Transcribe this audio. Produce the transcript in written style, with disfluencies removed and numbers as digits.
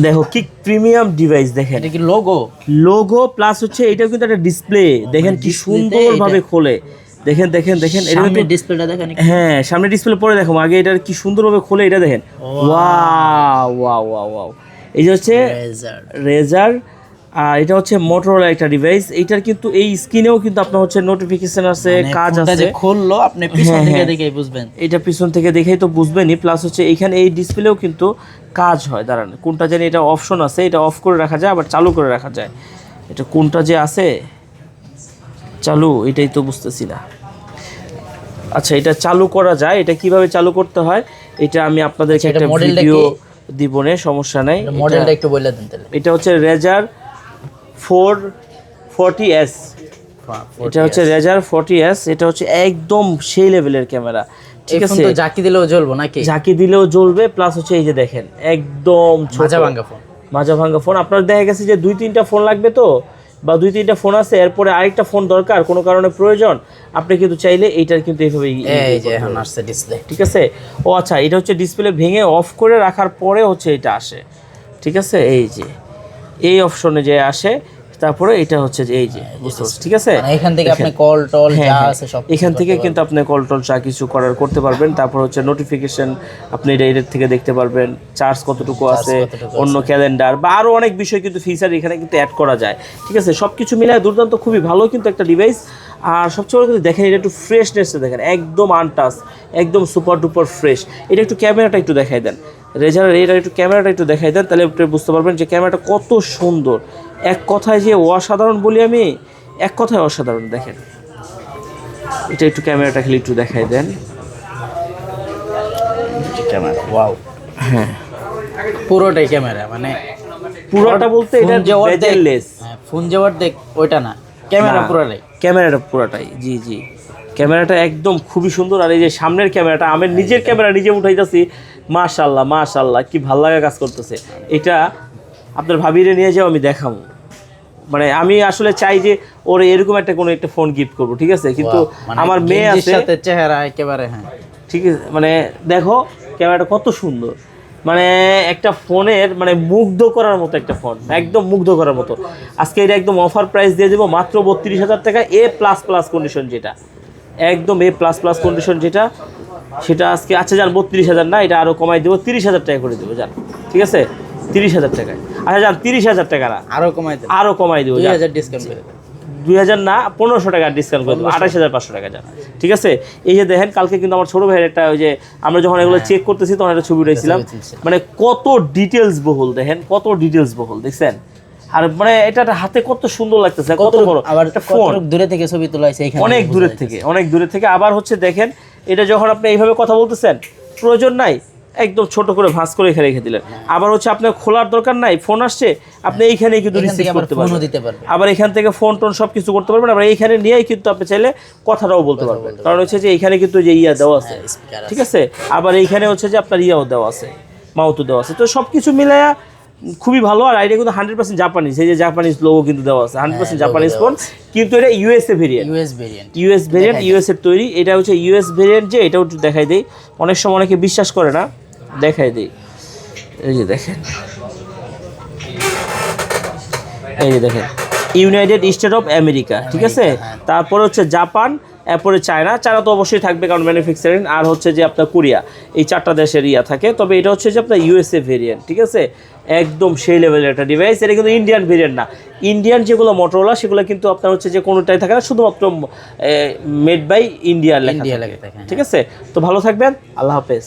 দেখো কি premium device দেখেন, এটা কি লোগো? লোগো প্লাস হচ্ছে এটাও কিন্তু একটা ডিসপ্লে, দেখেন কি সুন্দরভাবে খোলে, দেখেন দেখেন দেখেন এটা সামনের কিন্তু ডিসপ্লেটা দেখেন। হ্যাঁ সামনে ডিসপ্লে পরে দেখো, আগে এটা কি সুন্দরভাবে খোলে এটা দেখেন। ওয়াও ওয়াও ওয়াও ওয়াও, এই যে হচ্ছে রেজার, আর এটা হচ্ছে মোটরোলা একটা ডিভাইস। এইটার কিন্তু এই স্ক্রিনেও কিন্তু আপনার হচ্ছে নোটিফিকেশন আছে, কাজ আছে। খুললো আপনি পিছন থেকে দেখেই বুঝবেন, এটা পিছন থেকে দেখেই তো বুঝবেনই। প্লাস হচ্ছে এইখানে এই ডিসপ্লেও কিন্তু কাজ হয়। দাঁড়ান কোনটা জানি, এটা অপশন আছে, এটা অফ করে রাখা যায় আবার চালু করে রাখা যায়। এটা কোনটা যে আছে চালু, এটাই তো বুঝতেছি না। আচ্ছা এটা চালু করা যায়, এটা কিভাবে চালু করতে হয় এটা আমি আপনাদেরকে একটা ভিডিও দিবনে, সমস্যা নাই। মডেলটা একটু বলে দেন তাহলে। এটা হচ্ছে রেজার 440S, এটা হচ্ছে রেজার 40S, এটা হচ্ছে একদম সেই লেভেলের ক্যামেরা, ঠিক আছে। তো ঝাঁকি দিলেও জ্বলবে নাকি? ঝাঁকি দিলেও জ্বলবে, প্লাস হচ্ছে এই যে দেখেন একদম মাজা ভাঙা ফোন, মাজা ভাঙা ফোন। আপনার দেখা গেছে যে 2-3টা ফোন লাগবে তো, বা 2-3টা ফোন আছে, এরপরে আরেকটা ফোন দরকার কোনো কারণে প্রয়োজন, আপনি কিন্তু চাইলে এইটার কিন্তু এইভাবে এই যে এখন আসছে ডিসপ্লে, ঠিক আছে। ও আচ্ছা এটা হচ্ছে ডিসপ্লে ভেঙে অফ করে রাখার পরে হচ্ছে এটা আসে, ঠিক আছে। এই যে এই অপশনে যে আসে, তারপরে এটা হচ্ছে যে এই যে বুঝতে পারছেন, ঠিক আছে। এখান থেকে আপনি কল টল যা আছে সব এখান থেকে কিন্তু আপনি কল টল যা কিছু করতে পারবেন। তারপর হচ্ছে নোটিফিকেশন আপনি এর থেকে দেখতে পারবেন, চার্জ কতটুকু আছে, অন্য ক্যালেন্ডার বা আরও অনেক বিষয় কিন্তু ফিচার এখানে কিন্তু অ্যাড করা যায়, ঠিক আছে। সব কিছু মিলায় দুর্দান্ত, খুবই ভালো কিন্তু একটা ডিভাইস। আর সবচেয়ে বড় কিন্তু দেখেন এটা একটু ফ্রেশনেসটা দেখেন, একদম আনটাচ, একদম সুপার ডুপার ফ্রেশ। এটা একটু ক্যামেরাটা একটু দেখাই দেন, রেজারের এটা একটু ক্যামেরাটা একটু দেখাই দেন, তাহলে আপনি বুঝতে পারবেন যে ক্যামেরাটা কত সুন্দর। এক কথায় যে অসাধারণ বলি আমি, এক কথায় অসাধারণ। দেখেন এটা একটু ক্যামেরাটা খালি একটু দেখাই দেন, ক্যামেরা ওয়াও, হ্যাঁ পুরোটাই ক্যামেরা, মানে পুরোটা বলতে এটা বেজেললেস, ফোন যে অর্ধেক ওইটা না, ক্যামেরা পুরোটাই, ক্যামেরাটা পুরোটাই, জি জি ক্যামেরাটা একদম খুবই সুন্দর। আর এই যে সামনের ক্যামেরাটা, আমি নিজের ক্যামেরা নিজে উঠাইতেছি, মাশাআল্লাহ মাশাআল্লাহ কি ভালো লাগা কাজ করতেছে। এটা আপনার ভাবিরে নিয়ে যাও, আমি দেখাবো, মানে আমি আসলে চাই যে ওর এরকম একটা কোনো একটা ফোন গিফট করবো, ঠিক আছে। কিন্তু আমার মেয়ে আছে, সাথে চেহারা একেবারে, হ্যাঁ ঠিক আছে, মানে দেখো ক্যামেরাটা কত সুন্দর, মানে একটা ফোনের মানে মুগ্ধ করার মতো একটা ফোন, একদম মুগ্ধ করার মতো। আজকে এটা একদম অফার প্রাইস দিয়ে দেবো মাত্র 32,000 টাকা, A++ কন্ডিশন যেটা, একদম A++ কন্ডিশন যেটা, সেটা আজকে আচ্ছা যান 32,000 না, এটা আরও কমাই দেবো, 30,000 টাকা করে দেবো যান, ঠিক আছে 30,000 টাকায়। আচ্ছা যান 30,000 টাকা না, আরও কমাই দেবো, 2,000 ডিসকাউন্ট করে দেবো, 2,000 না 1,500 টাকা ডিসকাউন্ট করে দেবো, 28,500 টাকা যান, ঠিক আছে। এই যে দেখেন কালকে কিন্তু আমার ছোটো ভাইয়ের একটা, ওই যে আমরা যখন এগুলো চেক করতেছি তখন একটা ছবি উঠাইছিলাম, মানে কত ডিটেলস বহুল, দেখেন কত ডিটেলস বহুল, দেখছেন। আর মানে এটা হাতে কত সুন্দর লাগতেছে, কত বড় আবার একটা ফোন, দূরে থেকে ছবি তোলা হয়েছে এখানে, অনেক দূরের থেকে, অনেক দূরের থেকে। আবার হচ্ছে দেখেন এটা যখন আপনি এইভাবে কথা বলতেছেন, প্রয়োজন নাই, একদম ছোট করে ভাঁজ করে এখানে রেখে দিলেন। আবার হচ্ছে আপনার খোলার দরকার নাই, ফোন আসছে আপনি এইখানে কিন্তু রিসিভ করতে পারবেন, আবার এখান থেকে ফোন টোন সব কিছু করতে পারবেন। আবার এইখানে নিয়েই কিন্তু আপনি চাইলে কথাটাও বলতে পারবেন, কারণ হচ্ছে যে এইখানে কিন্তু যে ইয়া দেওয়া আছে, ঠিক আছে। আবার এইখানে হচ্ছে যে আপনার ইয়াও দেওয়া আছে, মাউথও দেওয়া আছে, তো সব কিছু মিলায়া খুবই ভালো। আর আইডিয়া কিন্তু 100% জাপানিজ, এই যে জাপানিজ লোগো কিন্তু দেওয়া আছে, 100% জাপানিজ ফোন, কিন্তু এটা USA variant, US variant, US এর তৈরি। এটা হচ্ছে ইউএস ভেরিয়েন্ট, যে এটাও একটু দেখাই দেই, অনেক সময় অনেকে বিশ্বাস করে না, দেখাই দেই। এই যে দেখেন, এই যে দেখেন ইউনাইটেড স্টেট অফ আমেরিকা, ঠিক আছে। তারপরে হচ্ছে জাপান, এরপরে চায়না, চায়না তো অবশ্যই থাকবে কারণ ম্যানুফ্যাকচারিং, আর হচ্ছে যে আপনার কোরিয়া, এই 4টা দেশের ইয়া থাকে। তবে এটা হচ্ছে যে আপনার ইউএসএ ভেরিয়েন্ট, ঠিক আছে, একদম সেই লেভেলের একটা ডিভাইস। এটা কিন্তু ইন্ডিয়ান ভেরিয়েন্ট না, ইন্ডিয়ান যেগুলো মোটরোলা সেগুলো কিন্তু আপনার হচ্ছে যে কোনোটাই থাকে না, শুধুমাত্র মেড বাই ইন্ডিয়া লেখা থাকে, ঠিক আছে। তো ভালো থাকবেন, আল্লাহ হাফেজ।